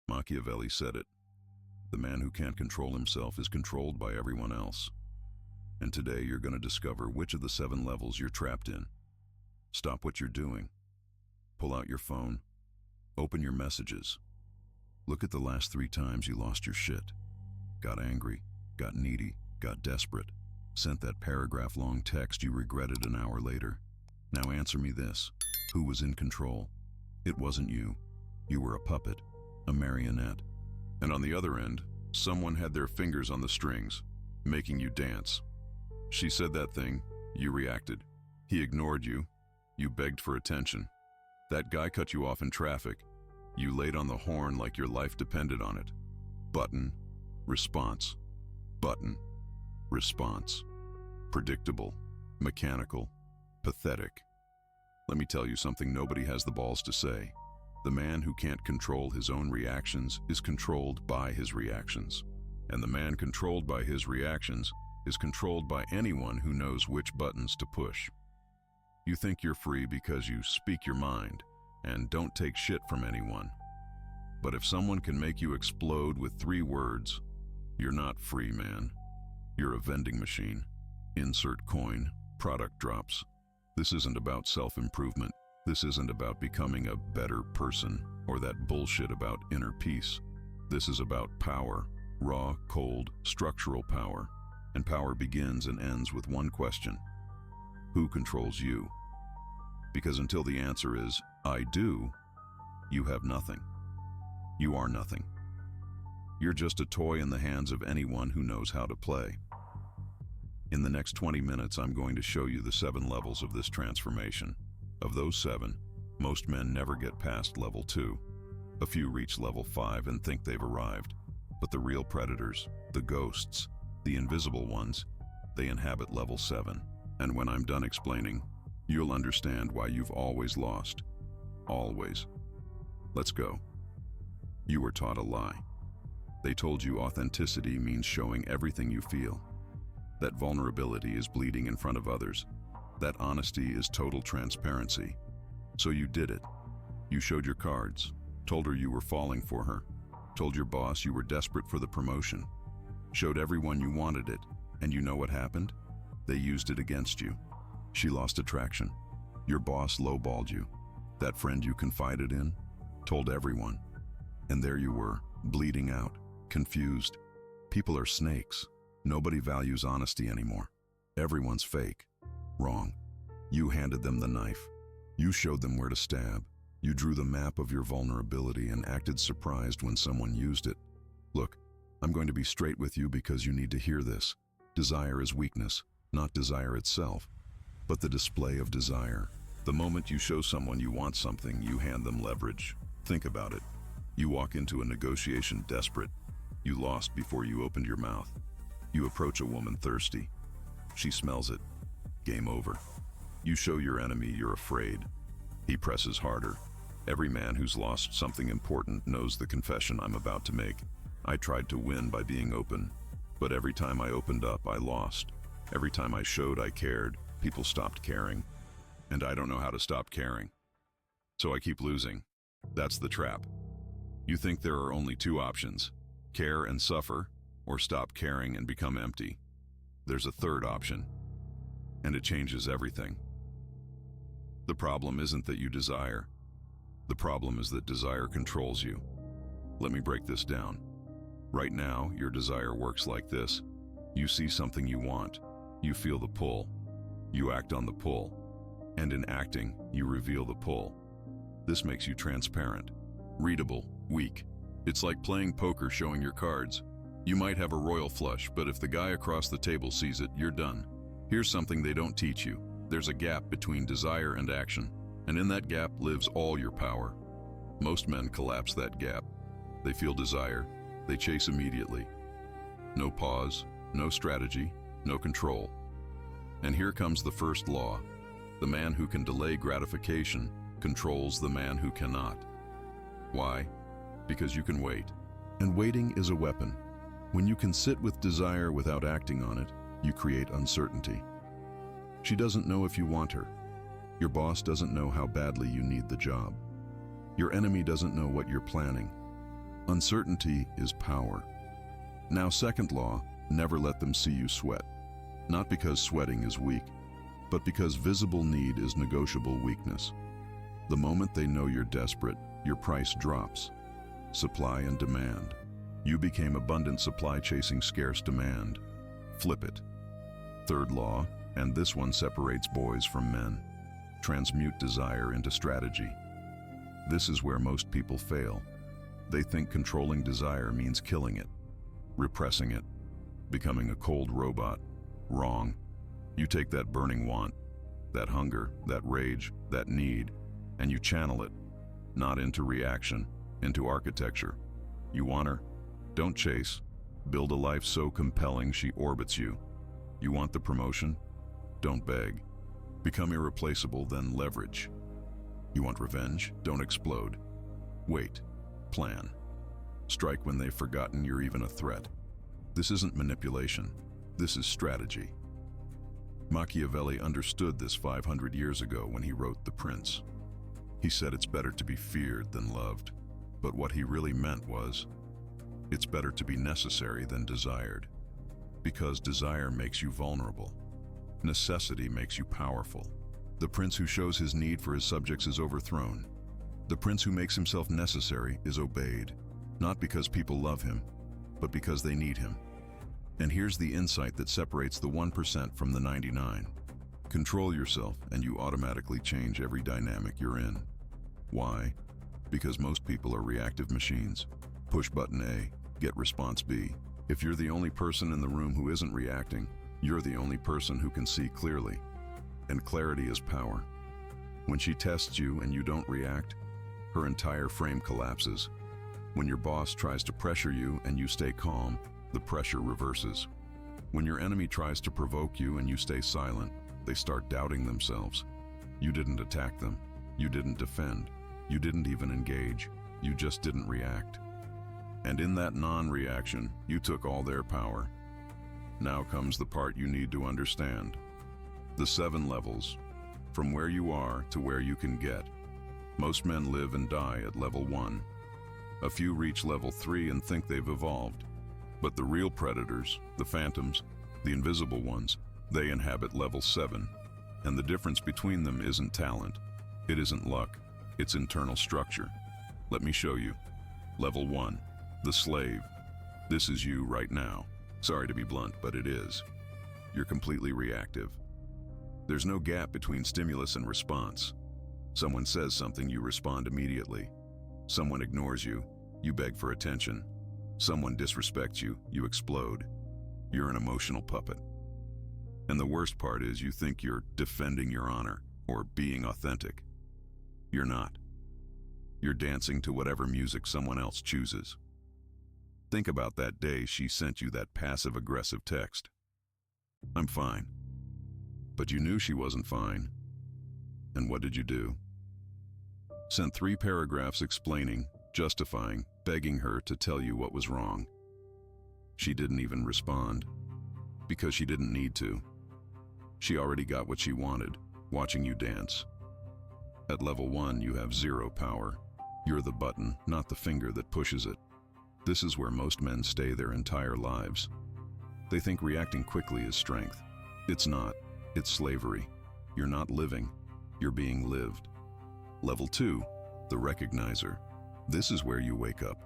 Machiavelli said it. The man who can't control himself is controlled by everyone else. And today you're going to discover which of the 7 levels you're trapped in. Stop what you're doing. Pull out your phone. Open your messages. Look at the last 3 times you lost your shit. Got angry, got needy, got desperate. Sent that paragraph-long text you regretted an hour later. Now answer me this. Who was in control? It wasn't you. You were a puppet, a marionette. And on the other end, someone had their fingers on the strings, making you dance. She said that thing, you reacted. He ignored you, you begged for attention. That guy cut you off in traffic. You laid on the horn like your life depended on it. Button, response. Button, response. Predictable, mechanical, pathetic. Let me tell you something nobody has the balls to say. The man who can't control his own reactions is controlled by his reactions. And the man controlled by his reactions is controlled by anyone who knows which buttons to push. You think you're free because you speak your mind and don't take shit from anyone. But if someone can make you explode with 3 words, you're not free, man. You're a vending machine. Insert coin, product drops. This isn't about self-improvement. This isn't about becoming a better person or that bullshit about inner peace. This is about power, raw, cold, structural power. And power begins and ends with one question. Who controls you? Because until the answer is, I do, you have nothing. You are nothing. You're just a toy in the hands of anyone who knows how to play. In the next 20 minutes, I'm going to show you the 7 levels of this transformation. Of those 7, most men never get past level 2. A few reach level 5 and think they've arrived. But the real predators, the ghosts, the invisible ones, they inhabit level 7. And when I'm done explaining, you'll understand why you've always lost. Always. Let's go. You were taught a lie. They told you authenticity means showing everything you feel. That vulnerability is bleeding in front of others. That honesty is total transparency. So you did it. You showed your cards, told her you were falling for her, told your boss you were desperate for the promotion, showed everyone you wanted it, and you know what happened? They used it against you. She lost attraction. Your boss lowballed you. That friend you confided in told everyone. And there you were, bleeding out, confused. People are snakes. Nobody values honesty anymore. Everyone's fake. Wrong. You handed them the knife. You showed them where to stab. You drew the map of your vulnerability and acted surprised when someone used it. Look, I'm going to be straight with you because you need to hear this. Desire is weakness, not desire itself, but the display of desire. The moment you show someone you want something, you hand them leverage. Think about it. You walk into a negotiation desperate. You lost before you opened your mouth. You approach a woman thirsty. She smells it. Game over. You show your enemy you're afraid. He presses harder. Every man who's lost something important knows the confession I'm about to make. I tried to win by being open, but every time I opened up, I lost. Every time I showed I cared, people stopped caring. And I don't know how to stop caring. So I keep losing. That's the trap. You think there are only 2 options, care and suffer, or stop caring and become empty. There's a third option, and it changes everything. The problem isn't that you desire. The problem is that desire controls you. Let me break this down. Right now, your desire works like this. You see something you want. You feel the pull. You act on the pull. And in acting, you reveal the pull. This makes you transparent, readable, weak. It's like playing poker showing your cards. You might have a royal flush, but if the guy across the table sees it, you're done. Here's something they don't teach you. There's a gap between desire and action, and in that gap lives all your power. Most men collapse that gap. They feel desire. They chase immediately. No pause, no strategy, no control. And here comes the first law. The man who can delay gratification controls the man who cannot. Why? Because you can wait. And waiting is a weapon. When you can sit with desire without acting on it, you create uncertainty. She doesn't know if you want her. Your boss doesn't know how badly you need the job. Your enemy doesn't know what you're planning. Uncertainty is power. Now, second law, never let them see you sweat. Not because sweating is weak, but because visible need is negotiable weakness. The moment they know you're desperate, your price drops. Supply and demand. You became abundant supply chasing scarce demand. Flip it. Third law, and this one separates boys from men. Transmute desire into strategy. This is where most people fail. They think controlling desire means killing it, repressing it, becoming a cold robot. Wrong. You take that burning want, that hunger, that rage, that need, and you channel it, not into reaction, into architecture. You want her? Don't chase. Build a life so compelling she orbits you. You want the promotion? Don't beg. Become irreplaceable, then leverage. You want revenge? Don't explode. Wait. Plan. Strike when they've forgotten you're even a threat. This isn't manipulation. This is strategy. Machiavelli understood this 500 years ago when he wrote The Prince. He said it's better to be feared than loved, but what he really meant was, it's better to be necessary than desired, because desire makes you vulnerable. Necessity makes you powerful. The prince who shows his need for his subjects is overthrown. The prince who makes himself necessary is obeyed, not because people love him, but because they need him. And here's the insight that separates the 1% from the 99. Control yourself and you automatically change every dynamic you're in. Why? Because most people are reactive machines. Push button A, get response B. If you're the only person in the room who isn't reacting, you're the only person who can see clearly. And clarity is power. When she tests you and you don't react, her entire frame collapses. When your boss tries to pressure you and you stay calm, the pressure reverses. When your enemy tries to provoke you and you stay silent, they start doubting themselves. You didn't attack them. You didn't defend. You didn't even engage. You just didn't react. And in that non-reaction, you took all their power. Now comes the part you need to understand. The 7 levels, from where you are to where you can get. Most men live and die at level 1. A few reach level 3 and think they've evolved. But the real predators, the phantoms, the invisible ones, they inhabit level 7. And the difference between them isn't talent. It isn't luck. It's internal structure. Let me show you. Level 1, the slave. This is you right now. Sorry to be blunt, but it is. You're completely reactive. There's no gap between stimulus and response. Someone says something, you respond immediately. Someone ignores you, you beg for attention. Someone disrespects you, you explode. You're an emotional puppet. And the worst part is you think you're defending your honor or being authentic. You're not. You're dancing to whatever music someone else chooses. Think about that day she sent you that passive-aggressive text. I'm fine. But you knew she wasn't fine. And what did you do? Sent 3 paragraphs explaining, justifying, begging her to tell you what was wrong. She didn't even respond, because she didn't need to. She already got what she wanted, watching you dance. At level 1, you have 0 power. You're the button, not the finger that pushes it. This is where most men stay their entire lives. They think reacting quickly is strength. It's not. It's slavery. You're not living. You're being lived. Level 2, the recognizer. This is where you wake up.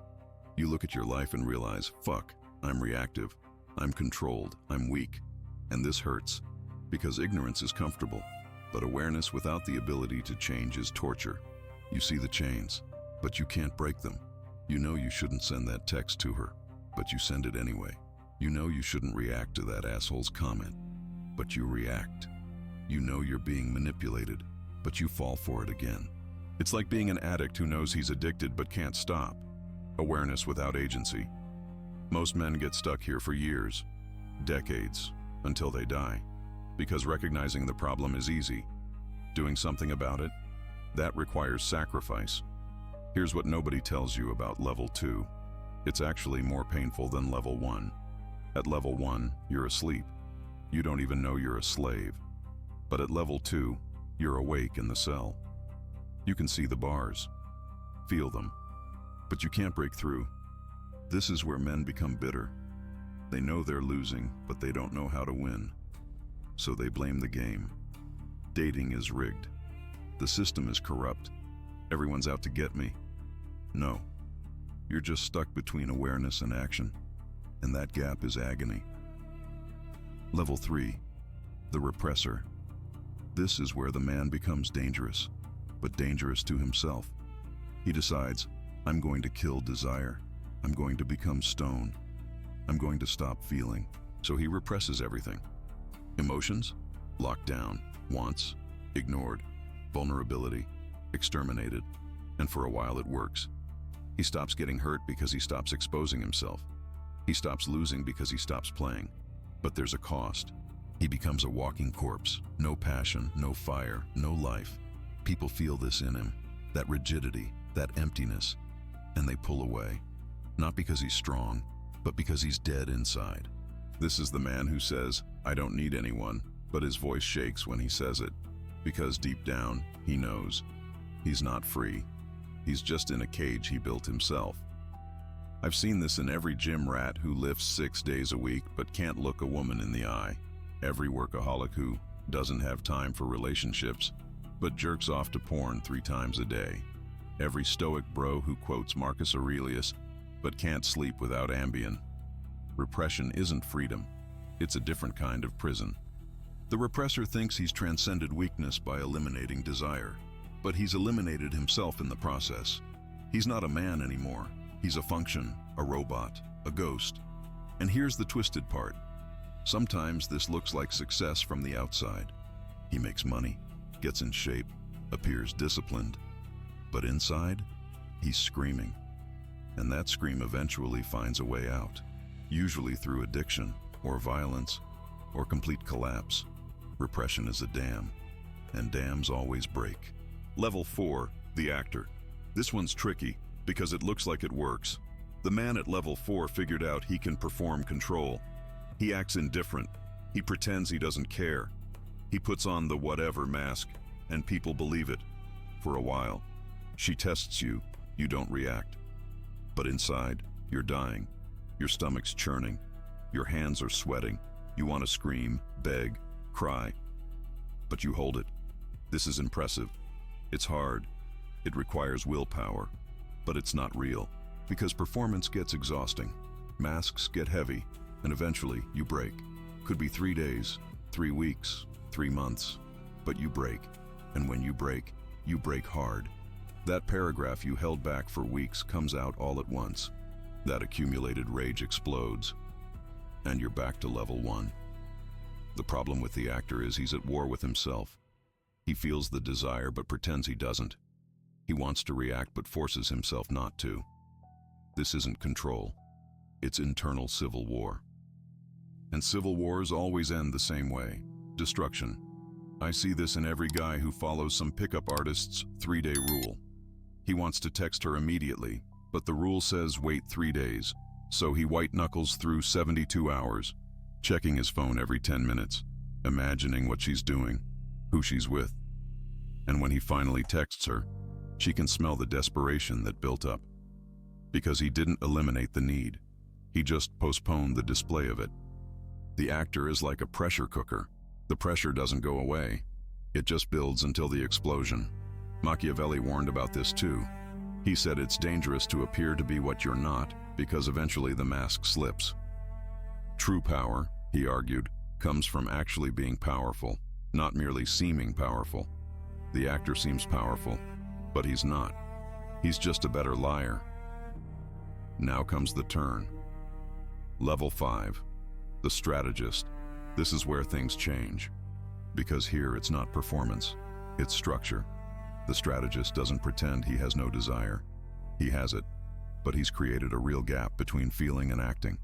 You look at your life and realize, fuck, I'm reactive. I'm controlled. I'm weak. And this hurts. Because ignorance is comfortable. But awareness without the ability to change is torture. You see the chains, but you can't break them. You know you shouldn't send that text to her, but you send it anyway. You know you shouldn't react to that asshole's comment, but you react. You know you're being manipulated, but you fall for it again. It's like being an addict who knows he's addicted but can't stop. Awareness without agency. Most men get stuck here for years, decades, until they die. Because recognizing the problem is easy. Doing something about it, that requires sacrifice. Here's what nobody tells you about level 2. It's actually more painful than level 1. At level 1, you're asleep. You don't even know you're a slave. But at level 2, you're awake in the cell. You can see the bars, feel them, but you can't break through This is where men become bitter. They know they're losing, but they don't know how to win. So they blame the game. Dating is rigged. The system is corrupt. Everyone's out to get me. No. You're just stuck between awareness and action, and that gap is agony. Level 3. The repressor. This is where the man becomes dangerous, but dangerous to himself. He decides, I'm going to kill desire. I'm going to become stone. I'm going to stop feeling. So he represses everything. Emotions, locked down. Wants, ignored. Vulnerability, exterminated. And for a while it works. He stops getting hurt because he stops exposing himself. He stops losing because he stops playing. But there's a cost. He becomes a walking corpse. No passion, no fire, no life. People feel this in him. That rigidity, that emptiness. And they pull away. Not because he's strong, but because he's dead inside. This is the man who says, I don't need anyone, but his voice shakes when he says it. Because deep down, he knows. He's not free. He's just in a cage he built himself. I've seen this in every gym rat who lifts 6 days a week but can't look a woman in the eye. Every workaholic who doesn't have time for relationships but jerks off to porn 3 times a day. Every stoic bro who quotes Marcus Aurelius but can't sleep without Ambien. Repression isn't freedom. It's a different kind of prison. The repressor thinks he's transcended weakness by eliminating desire, but he's eliminated himself in the process. He's not a man anymore. He's a function, a robot, a ghost. And here's the twisted part. Sometimes this looks like success from the outside. He makes money, gets in shape, appears disciplined. But inside, he's screaming. And that scream eventually finds a way out, usually through addiction, or violence, or complete collapse. Repression is a dam, and dams always break. Level 4, the actor. This one's tricky because it looks like it works. The man at level 4 figured out he can perform control. He acts indifferent. He pretends he doesn't care. He puts on the whatever mask, and people believe it. For a while. She tests you, you don't react. But inside, you're dying. Your stomach's churning. Your hands are sweating. You want to scream, beg, cry. But you hold it. This is impressive. It's hard. It requires willpower. But it's not real. Because performance gets exhausting. Masks get heavy. And eventually, you break. Could be 3 days, 3 weeks, 3 months. But you break. And when you break hard. That paragraph you held back for weeks comes out all at once. That accumulated rage explodes. And you're back to level 1. The problem with the actor is he's at war with himself. He feels the desire but pretends he doesn't. He wants to react but forces himself not to. This isn't control. It's internal civil war. And civil wars always end the same way. Destruction. I see this in every guy who follows some pickup artist's 3-day rule. He wants to text her immediately, but the rule says wait 3 days. So he white-knuckles through 72 hours, checking his phone every 10 minutes, imagining what she's doing, who she's with. And when he finally texts her, she can smell the desperation that built up. Because he didn't eliminate the need. He just postponed the display of it. The actor is like a pressure cooker. The pressure doesn't go away. It just builds until the explosion. Machiavelli warned about this too. He said it's dangerous to appear to be what you're not, because eventually the mask slips. True power, he argued, comes from actually being powerful, not merely seeming powerful. The actor seems powerful, but he's not. He's just a better liar. Now comes the turn. Level 5, the strategist. This is where things change. Because here it's not performance, it's structure. The strategist doesn't pretend he has no desire. He has it, but he's created a real gap between feeling and acting.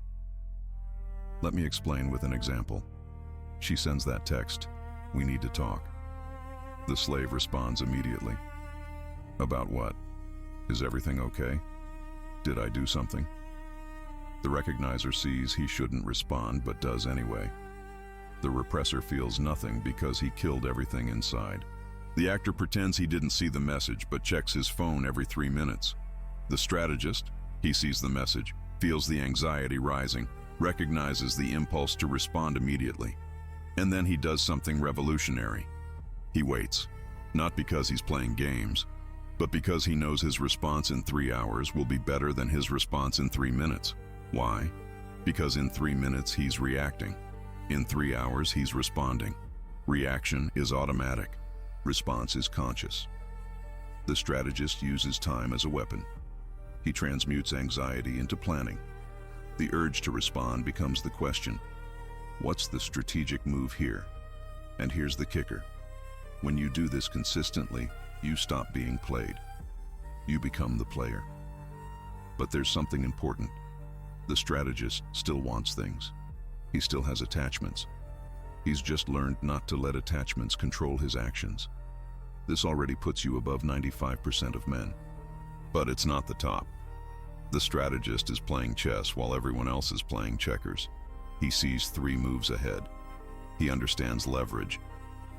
Let me explain with an example. She sends that text, "We need to talk." The slave responds immediately. About what? Is everything okay? Did I do something? The recognizer sees he shouldn't respond but does anyway. The repressor feels nothing because he killed everything inside. The actor pretends he didn't see the message but checks his phone every 3 minutes. The strategist, he sees the message, feels the anxiety rising, recognizes the impulse to respond immediately. And then he does something revolutionary. He waits, not because he's playing games, but because he knows his response in 3 hours will be better than his response in 3 minutes. Why? Because in 3 minutes he's reacting. In 3 hours he's responding. Reaction is automatic. Response is conscious. The strategist uses time as a weapon. He transmutes anxiety into planning. The urge to respond becomes the question. What's the strategic move here? And here's the kicker. When you do this consistently, you stop being played. You become the player. But there's something important. The strategist still wants things. He still has attachments. He's just learned not to let attachments control his actions. This already puts you above 95% of men. But it's not the top. The strategist is playing chess while everyone else is playing checkers. He sees 3 moves ahead. He understands leverage.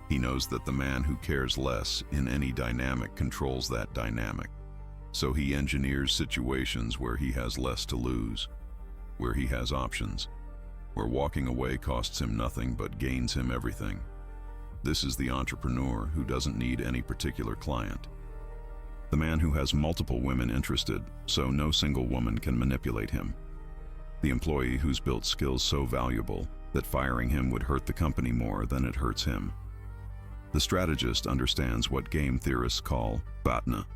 He knows that the man who cares less in any dynamic controls that dynamic. So he engineers situations where he has less to lose, where he has options, where walking away costs him nothing but gains him everything. This is the entrepreneur who doesn't need any particular client. The man who has multiple women interested, so no single woman can manipulate him. The employee who's built skills so valuable that firing him would hurt the company more than it hurts him. The strategist understands what game theorists call BATNA,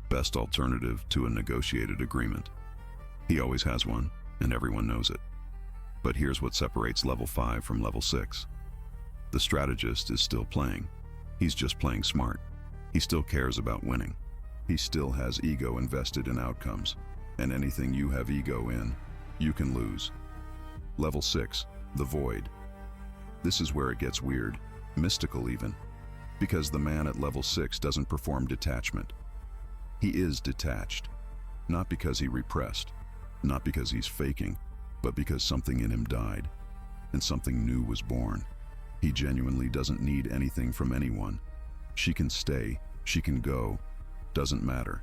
best alternative to a negotiated agreement. He always has one, and everyone knows it. But here's what separates level 5 from level 6. The strategist is still playing. He's just playing smart. He still cares about winning. He still has ego invested in outcomes, and anything you have ego in, you can lose. Level 6, the void. This is where it gets weird, mystical even, because the man at level 6 doesn't perform detachment. He is detached, not because he repressed, not because he's faking, but because something in him died, and something new was born. He genuinely doesn't need anything from anyone. She can stay, she can go, doesn't matter.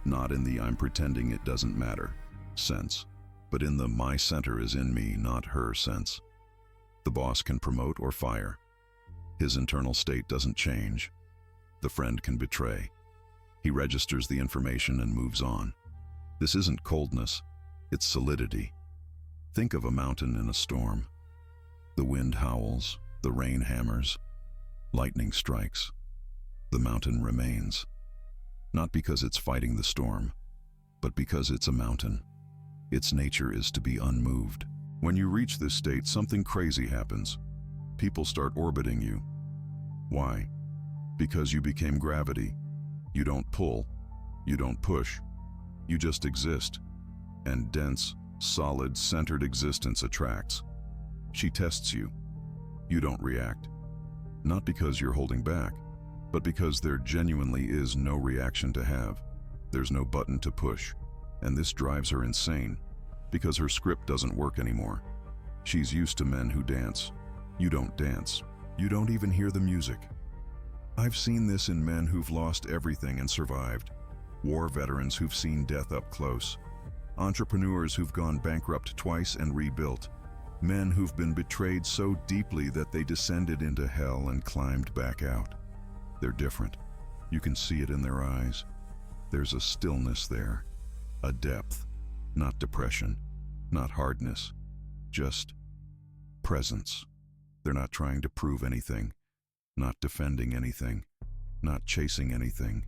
Not in the I'm pretending it doesn't matter sense, but in the my center is in me, not her sense. The boss can promote or fire. His internal state doesn't change. The friend can betray. He registers the information and moves on. This isn't coldness, it's solidity. Think of a mountain in a storm. The wind howls, the rain hammers, lightning strikes. The mountain remains. Not because it's fighting the storm, but because it's a mountain. Its nature is to be unmoved. When you reach this state, something crazy happens. People start orbiting you. Why? Because you became gravity. You don't pull, you don't push, you just exist. And dense, solid, centered existence attracts. She tests you. You don't react. Not because you're holding back, but because there genuinely is no reaction to have. There's no button to push. And this drives her insane, because her script doesn't work anymore. She's used to men who dance. You don't dance. You don't even hear the music. I've seen this in men who've lost everything and survived. War veterans who've seen death up close. Entrepreneurs who've gone bankrupt twice and rebuilt. Men who've been betrayed so deeply that they descended into hell and climbed back out. They're different. You can see it in their eyes. There's a stillness there, a depth, not depression, not hardness, just presence. They're not trying to prove anything, not defending anything, not chasing anything.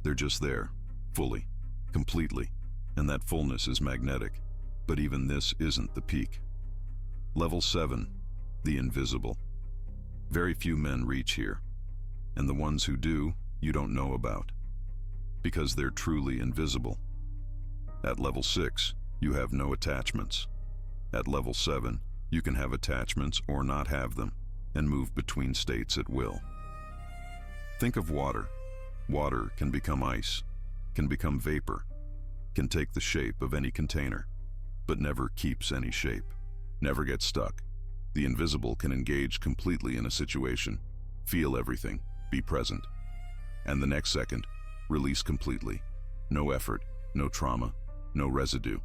They're just there, fully, completely, and that fullness is magnetic. But even this isn't the peak. Level 7, the invisible. Very few men reach here, and the ones who do, you don't know about, because they're truly invisible. At level 6, you have no attachments. At level 7, you can have attachments or not have them, and move between states at will. Think of water. Water can become ice, can become vapor, can take the shape of any container, but never keeps any shape, never gets stuck. The invisible can engage completely in a situation, feel everything, be present, and the next second, release completely. No effort, no trauma, no residue.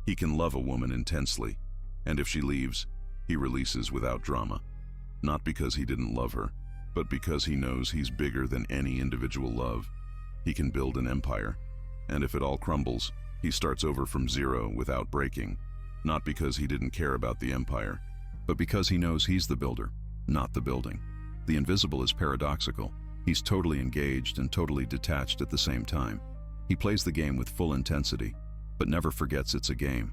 He can love a woman intensely, and if she leaves, he releases without drama. Not because he didn't love her, but because he knows he's bigger than any individual love. He can build an empire, and if it all crumbles, he starts over from zero without breaking. Not because he didn't care about the empire, but because he knows he's the builder, not the building. The invisible is paradoxical. He's totally engaged and totally detached at the same time. He plays the game with full intensity, but never forgets it's a game.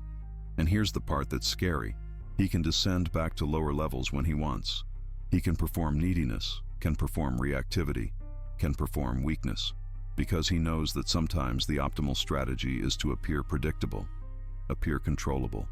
And here's the part that's scary. He can descend back to lower levels when he wants. He can perform neediness, can perform reactivity, can perform weakness, because he knows that sometimes the optimal strategy is to appear predictable, appear controllable,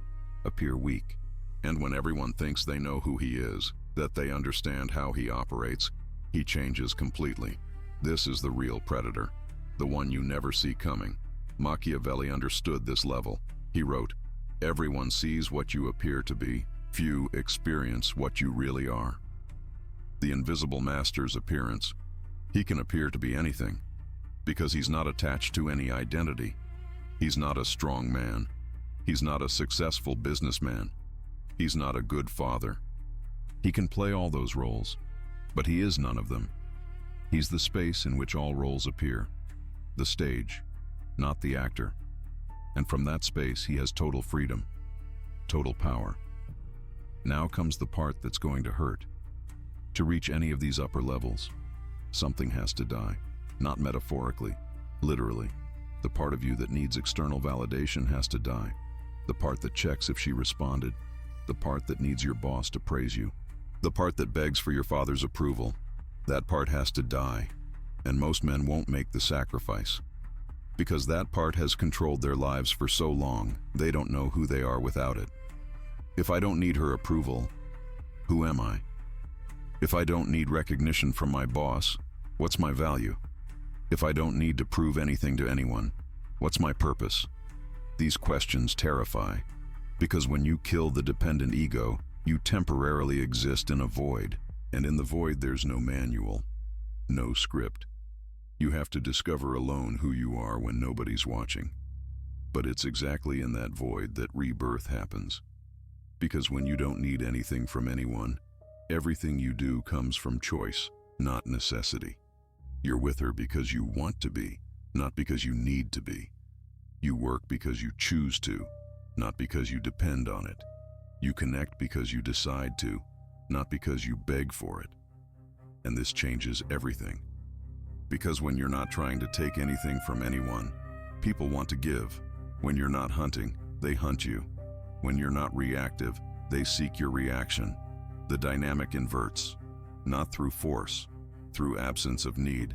appear weak. And when everyone thinks they know who he is, that they understand how he operates, he changes completely. This is the real predator, the one you never see coming. Machiavelli understood this level. He wrote, "Everyone sees what you appear to be, few experience what you really are." The invisible master's appearance. He can appear to be anything, because he's not attached to any identity. He's not a strong man. He's not a successful businessman. He's not a good father. He can play all those roles, but he is none of them. He's the space in which all roles appear, the stage, not the actor. And from that space, he has total freedom, total power. Now comes the part that's going to hurt. To reach any of these upper levels, something has to die. Not metaphorically, literally. The part of you that needs external validation has to die. The part that checks if she responded. The part that needs your boss to praise you. The part that begs for your father's approval. That part has to die. And most men won't make the sacrifice. Because that part has controlled their lives for so long, they don't know who they are without it. If I don't need her approval, who am I? If I don't need recognition from my boss, what's my value? If I don't need to prove anything to anyone, what's my purpose? These questions terrify, because when you kill the dependent ego, you temporarily exist in a void, and in the void there's no manual, no script. You have to discover alone who you are when nobody's watching. But it's exactly in that void that rebirth happens. Because when you don't need anything from anyone, everything you do comes from choice, not necessity. You're with her because you want to be, not because you need to be. You work because you choose to, not because you depend on it. You connect because you decide to, not because you beg for it. And this changes everything. Because when you're not trying to take anything from anyone, people want to give. When you're not hunting, they hunt you. When you're not reactive, they seek your reaction. The dynamic inverts, not through force, through absence of need.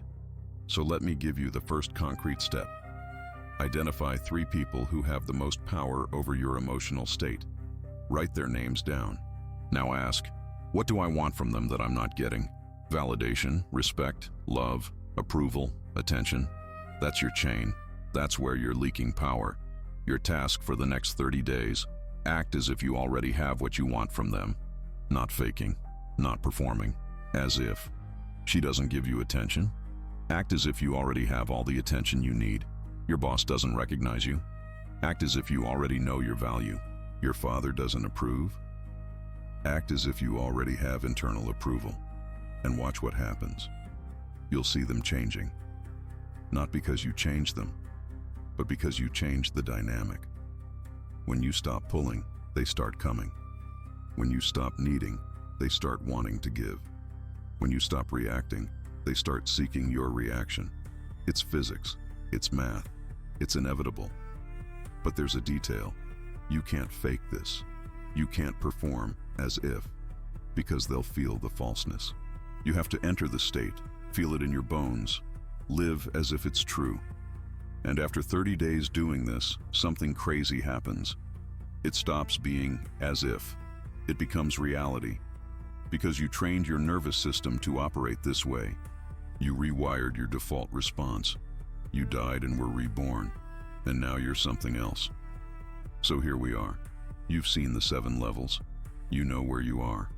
So let me give you the first concrete step. Identify 3 people who have the most power over your emotional state. Write their names down. Now ask, what do I want from them that I'm not getting? Validation, respect, love, approval, attention. That's your chain. That's where you're leaking power. Your task for the next 30 days, act as if you already have what you want from them. Not faking, not performing, as if. She doesn't give you attention? Act as if you already have all the attention you need. Your boss doesn't recognize you? Act as if you already know your value. Your father doesn't approve? Act as if you already have internal approval. And watch what happens. You'll see them changing. Not because you changed them, but because you changed the dynamic. When you stop pulling, they start coming. When you stop needing, they start wanting to give. When you stop reacting, they start seeking your reaction. It's physics, it's math, it's inevitable. But there's a detail. You can't fake this. You can't perform as if, because they'll feel the falseness. You have to enter the state, feel it in your bones, live as if it's true. And after 30 days doing this, something crazy happens. It stops being as if. It becomes reality. Because you trained your nervous system to operate this way. You rewired your default response. You died and were reborn. And now you're something else. So here we are. You've seen the 7 levels. You know where you are.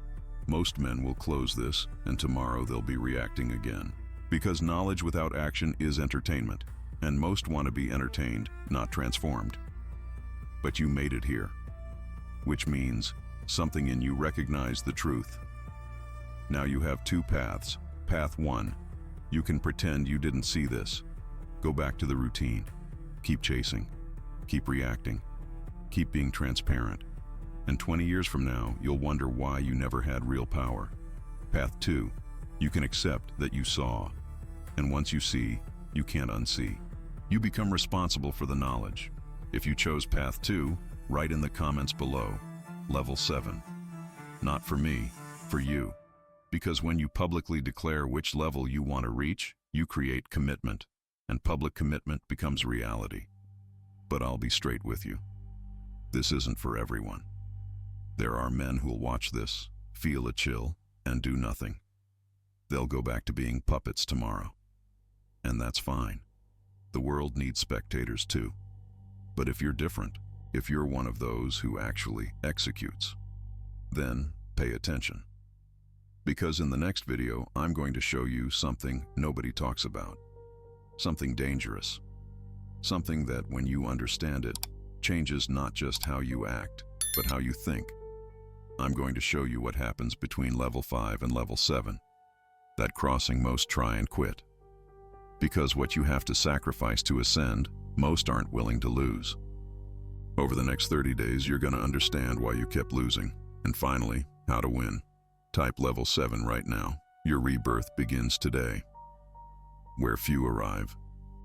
Most men will close this, and tomorrow they'll be reacting again. Because knowledge without action is entertainment, and most want to be entertained, not transformed. but you made it here, which means something in you recognized the truth. Now you have two paths. Path 1, you can pretend you didn't see this. Go back to the routine. Keep chasing. Keep reacting. Keep being transparent. And 20 years from now, you'll wonder why you never had real power. Path 2, you can accept that you saw. And once you see, you can't unsee. You become responsible for the knowledge. If you chose Path 2, write in the comments below, Level 7. Not for me, for you. Because when you publicly declare which level you want to reach, you create commitment, and public commitment becomes reality. But I'll be straight with you. This isn't for everyone. There are men who'll watch this, feel a chill, and do nothing. They'll go back to being puppets tomorrow. And that's fine. The world needs spectators too. But if you're different, if you're one of those who actually executes, then pay attention. Because in the next video, I'm going to show you something nobody talks about. Something dangerous. Something that, when you understand it, changes not just how you act, but how you think. I'm going to show you what happens between Level 5 and Level 7. That crossing most try and quit. Because what you have to sacrifice to ascend, most aren't willing to lose. Over the next 30 days, you're going to understand why you kept losing. And finally, how to win. Type Level 7 right now. Your rebirth begins today. Where few arrive,